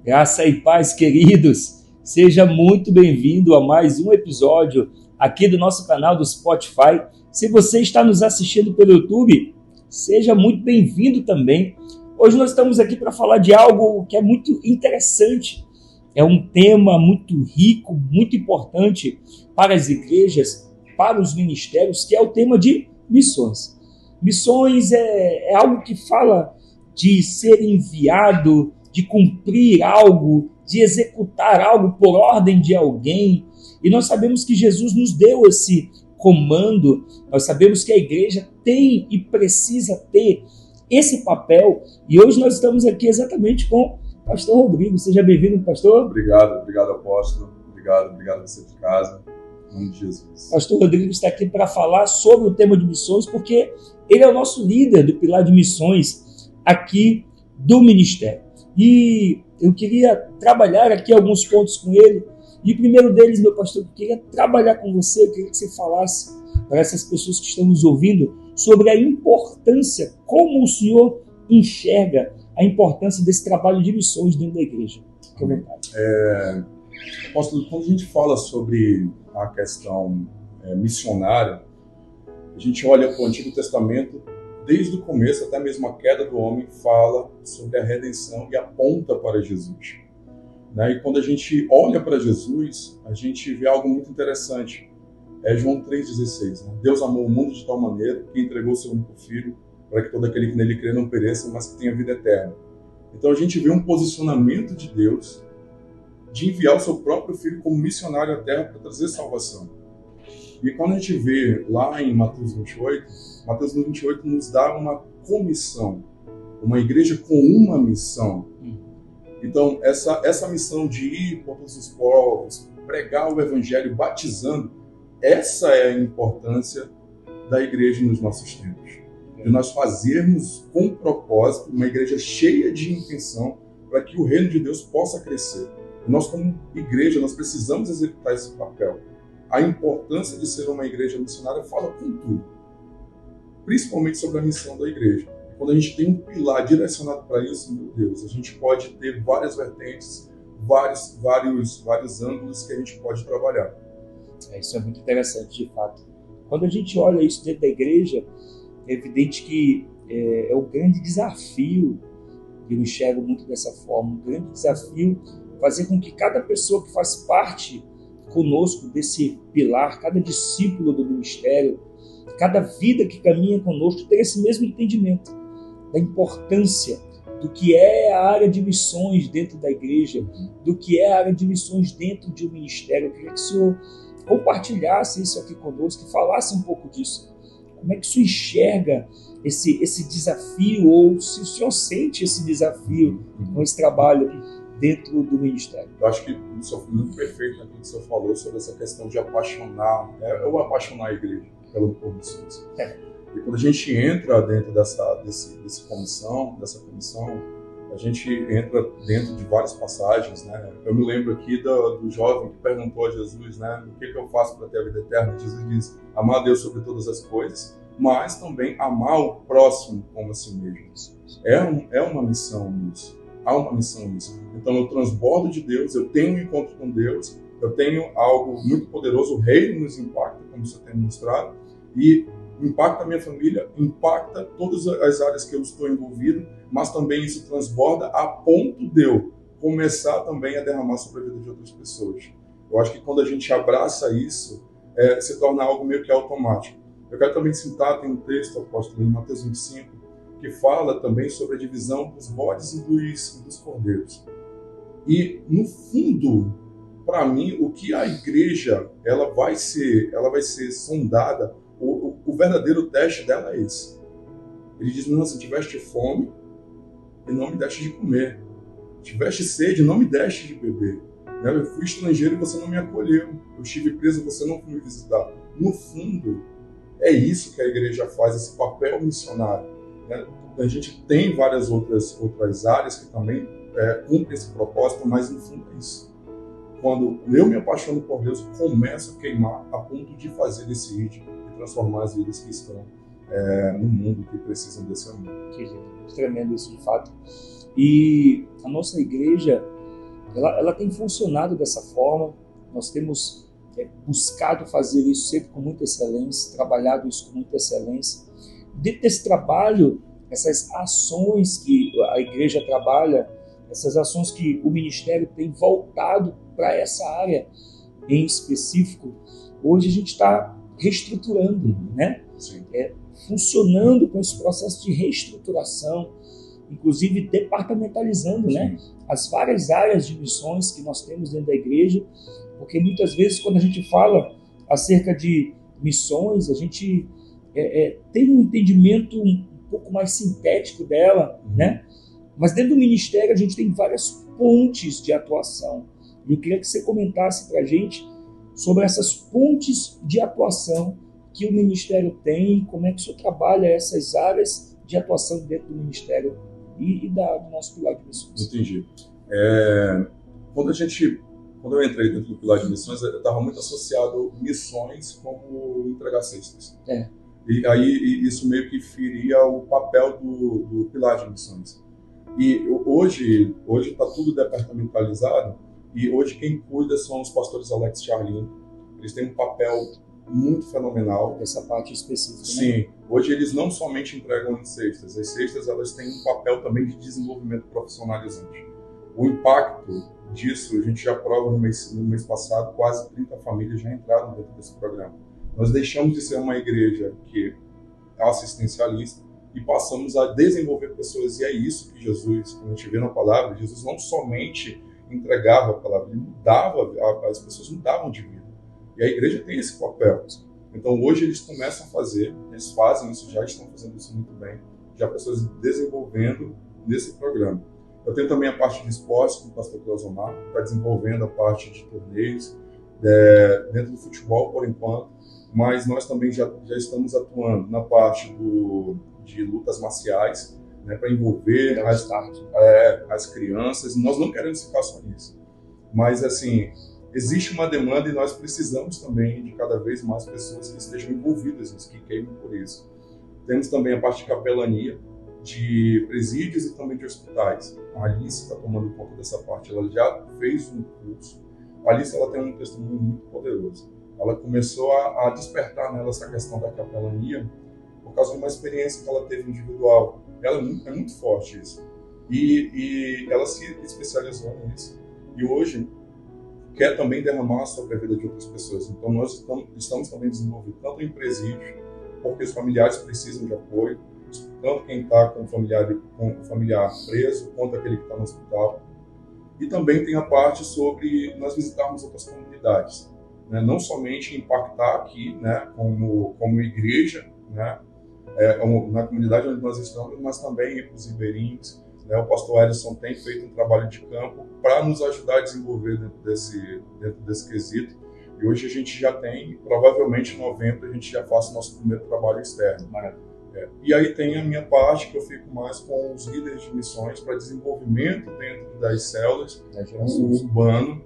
Graça e paz, queridos. Seja muito bem-vindo a mais um episódio aqui do nosso canal do Spotify. Se você está nos assistindo pelo YouTube, seja muito bem-vindo também. Hoje nós estamos aqui para falar de algo que é muito interessante. É um tema muito rico, muito importante para as igrejas, para os ministérios, que é o tema de missões. Missões é algo que fala de ser enviado, de cumprir algo, de executar algo por ordem de alguém. E nós sabemos que Jesus nos deu esse comando, nós sabemos que a igreja tem e precisa ter esse papel. E hoje nós estamos aqui exatamente com o pastor Rodrigo. Seja bem-vindo, pastor. Obrigado, apóstolo. Obrigado você de casa. Em nome de Jesus. Pastor Rodrigo está aqui para falar sobre o tema de missões, porque ele é o nosso líder do pilar de missões aqui do ministério. E eu queria trabalhar aqui alguns pontos com ele. E o primeiro deles, meu pastor, eu queria trabalhar com você, eu queria que você falasse para essas pessoas que estão nos ouvindo sobre a importância, como o senhor enxerga a importância desse trabalho de missões dentro da igreja. Fique à vontade. Apóstolo, quando a gente fala sobre a questão missionária, a gente olha para o Antigo Testamento, desde o começo até mesmo a queda do homem, fala sobre a redenção e aponta para Jesus. Né? E quando a gente olha para Jesus, a gente vê algo muito interessante. É João 3,16. Né? Deus amou o mundo de tal maneira que entregou o seu único filho para que todo aquele que nele crê não pereça, mas que tenha vida eterna. Então a gente vê um posicionamento de Deus de enviar o seu próprio filho como missionário à terra para trazer salvação. E quando a gente vê lá em Mateus 28 nos dá uma comissão, uma igreja com uma missão. Então, essa missão de ir por todos os povos, pregar o evangelho, batizando, essa é a importância da igreja nos nossos tempos. De nós fazermos com propósito uma igreja cheia de intenção para que o reino de Deus possa crescer. E nós, como igreja, nós precisamos executar esse papel. A importância de ser uma igreja missionária fala com tudo, principalmente sobre a missão da igreja. Quando a gente tem um pilar direcionado para isso, meu Deus, a gente pode ter várias vertentes, vários ângulos que a gente pode trabalhar. Isso é muito interessante, de fato. Quando a gente olha isso dentro da igreja, é evidente que é o grande desafio, eu enxergo muito dessa forma, um grande desafio fazer com que cada pessoa que faz parte conosco desse pilar, cada discípulo do ministério, cada vida que caminha conosco tenha esse mesmo entendimento da importância do que é a área de missões dentro da igreja, do que é a área de missões dentro de um ministério. Eu queria que o senhor compartilhasse isso aqui conosco e falasse um pouco disso. Como é que o senhor enxerga esse desafio, ou se o senhor sente esse desafio com esse trabalho dentro do ministério? Eu acho que o senhor foi muito perfeito naquilo que o senhor falou sobre essa questão de apaixonar, eu apaixonar a igreja por missões. E quando a gente entra dentro dessa comissão, a gente entra dentro de várias passagens, né? Eu me lembro aqui do jovem que perguntou a Jesus, né, o que eu faço para ter a vida eterna? Jesus diz, amar a Deus sobre todas as coisas, mas também amar o próximo como a si mesmo. É uma missão nisso. Há uma missão nisso. Então eu transbordo de Deus, eu tenho um encontro com Deus, eu tenho algo muito poderoso, o reino nos impacta, como você tem mostrado, e impacta a minha família, impacta todas as áreas que eu estou envolvido, mas também isso transborda a ponto de eu começar também a derramar sobre a vida de outras pessoas. Eu acho que quando a gente abraça isso, se torna algo meio que automático. Eu quero também citar, tem um texto, apóstolo, em Mateus 25, que fala também sobre a divisão dos bodes e dos cordeiros. E, no fundo, para mim, o que a igreja ela vai ser sondada, o verdadeiro teste dela é esse. Ele diz, não, se tiveste fome, e não me deste de comer. Tiveste sede, não me deste de beber. Eu fui estrangeiro e você não me acolheu. Eu estive preso e você não foi me visitar. No fundo, é isso que a igreja faz, esse papel missionário. A gente tem várias outras áreas que também cumprem esse propósito, mas no fundo é isso. Quando eu me apaixono por Deus, começo a queimar a ponto de fazer esse ritmo e transformar as vidas que estão no mundo, que precisam desse amor. Que tremendo isso, de fato. E a nossa igreja, ela tem funcionado dessa forma. Nós temos buscado fazer isso sempre com muita excelência, trabalhado isso com muita excelência. Dentro desse trabalho, essas ações que a igreja trabalha, essas ações que o ministério tem voltado para essa área em específico, hoje a gente está reestruturando, né? Funcionando com esse processo de reestruturação, inclusive departamentalizando, né? As várias áreas de missões que nós temos dentro da igreja, porque muitas vezes quando a gente fala acerca de missões, a gente tem um entendimento um pouco mais sintético dela, né? Mas dentro do ministério a gente tem várias pontes de atuação. E eu queria que você comentasse para a gente sobre essas pontes de atuação que o ministério tem, como é que o senhor trabalha essas áreas de atuação dentro do ministério e do nosso pilar de missões. Entendi. Quando eu entrei dentro do pilar de missões, eu estava muito associado missões como entregar cestas. E aí isso meio que feria o papel do pilar de missões. E hoje está tudo departamentalizado, e hoje quem cuida são os pastores Alex e Charlene. Eles têm um papel muito fenomenal. Essa parte específica. Sim. Né? Hoje eles não somente entregam em cestas. As cestas elas têm um papel também de desenvolvimento profissionalizante. O impacto disso, a gente já prova no mês passado, quase 30 famílias já entraram dentro desse programa. Nós deixamos de ser uma igreja que é assistencialista e passamos a desenvolver pessoas. E é isso que Jesus, quando a gente vê na palavra, Jesus não somente entregava a palavra, ele mudava, as pessoas mudavam de vida. E a igreja tem esse papel. Então hoje eles começam a fazer, eles fazem isso, já estão fazendo isso muito bem, já pessoas desenvolvendo nesse programa. Eu tenho também a parte de esportes com o pastor Cleosomar, que está desenvolvendo a parte de torneios dentro do futebol por enquanto, mas nós também já estamos atuando na parte de lutas marciais, né, para envolver as crianças. Nós não queremos ficar só nisso, mas assim, existe uma demanda e nós precisamos também de cada vez mais pessoas que estejam envolvidas nisso, que queimem por isso. Temos também a parte de capelania, de presídios e também de hospitais. A Alice está tomando conta dessa parte, ela já fez um curso. A Alice ela tem um testemunho muito poderoso. Ela começou a despertar nela essa questão da capelania por causa de uma experiência que ela teve individual. Ela é muito forte isso. E ela se especializou nisso. E hoje quer também derramar sobre a vida de outras pessoas. Então nós estamos também desenvolvendo tanto em presídios, porque os familiares precisam de apoio, tanto quem está com o familiar preso, quanto aquele que está no hospital. E também tem a parte sobre nós visitarmos outras comunidades, né? Não somente impactar aqui, né, como igreja, né, na comunidade onde nós estamos, mas também ir para os ribeirinhos. Né? O pastor Edson tem feito um trabalho de campo para nos ajudar a desenvolver dentro desse quesito. E hoje a gente já tem, provavelmente em novembro, a gente já faz o nosso primeiro trabalho externo. E aí tem a minha parte, que eu fico mais com os líderes de missões para desenvolvimento dentro das células, urbano,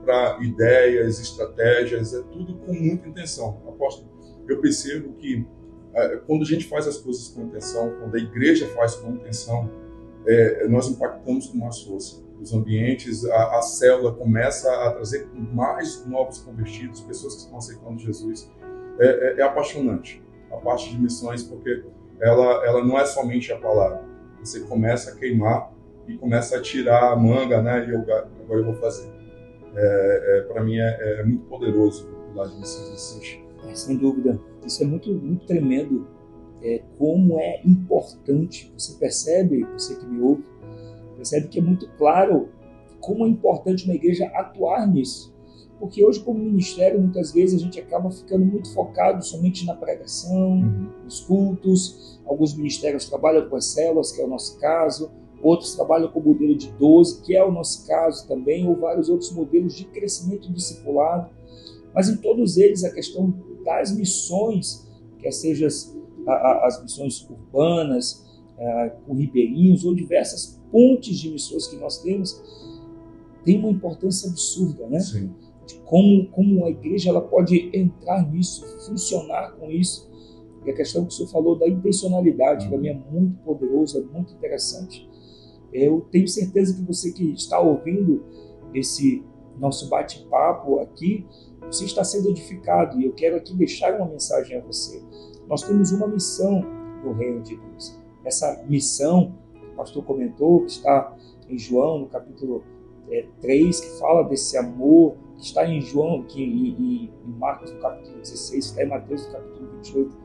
para ideias, estratégias, é tudo com muita intenção. Eu percebo que quando a gente faz as coisas com intenção, quando a igreja faz com intenção, nós impactamos com mais força. Os ambientes, a célula começa a trazer mais novos convertidos, pessoas que estão aceitando Jesus. É apaixonante a parte de missões, porque ela não é somente a palavra. Você começa a queimar e começa a tirar a manga, né? E agora eu vou fazer. Para mim é muito poderoso o pilar de missões nesse sentido. Sem dúvida. Isso é muito, muito tremendo. Como é importante, você percebe, você que me ouve, percebe que é muito claro como é importante uma igreja atuar nisso. Porque hoje, como ministério, muitas vezes a gente acaba ficando muito focado somente na pregação, nos cultos. Alguns ministérios trabalham com as células, que é o nosso caso. Outros trabalham com o modelo de 12, que é o nosso caso também, ou vários outros modelos de crescimento discipulado. Mas em todos eles, a questão das missões, quer seja as missões urbanas, com ribeirinhos, ou diversas pontes de missões que nós temos, tem uma importância absurda, né? Sim. De como a igreja ela pode entrar nisso, funcionar com isso. E a questão que o senhor falou da intencionalidade, para mim é muito poderoso, é muito interessante. Eu tenho certeza que você que está ouvindo esse nosso bate-papo aqui, você está sendo edificado, e eu quero aqui deixar uma mensagem a você. Nós temos uma missão no reino de Deus. Essa missão, que o pastor comentou, que está em João, no capítulo 3, que fala desse amor, que está em João, que em Marcos, no capítulo 16, que está em Mateus, no capítulo 28.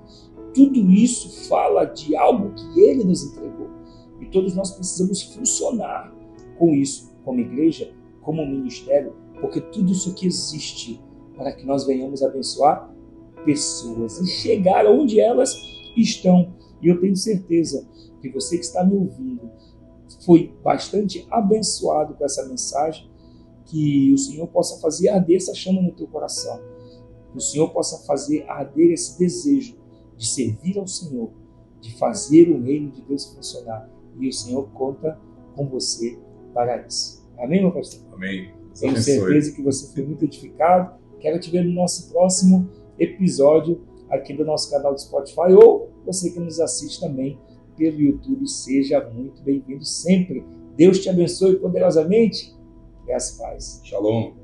Tudo isso fala de algo que ele nos entregou. E todos nós precisamos funcionar com isso, como igreja, como ministério, porque tudo isso aqui existe para que nós venhamos abençoar pessoas e chegar onde elas estão. E eu tenho certeza que você que está me ouvindo foi bastante abençoado com essa mensagem, que o Senhor possa fazer arder essa chama no teu coração, que o Senhor possa fazer arder esse desejo de servir ao Senhor, de fazer o reino de Deus funcionar. E o Senhor conta com você para isso. Amém, meu pastor? Amém. Tenho certeza que você foi muito edificado. Quero te ver no nosso próximo episódio aqui do nosso canal do Spotify, ou você que nos assiste também pelo YouTube. Seja muito bem-vindo sempre. Deus te abençoe poderosamente. Graças a Deus. Shalom.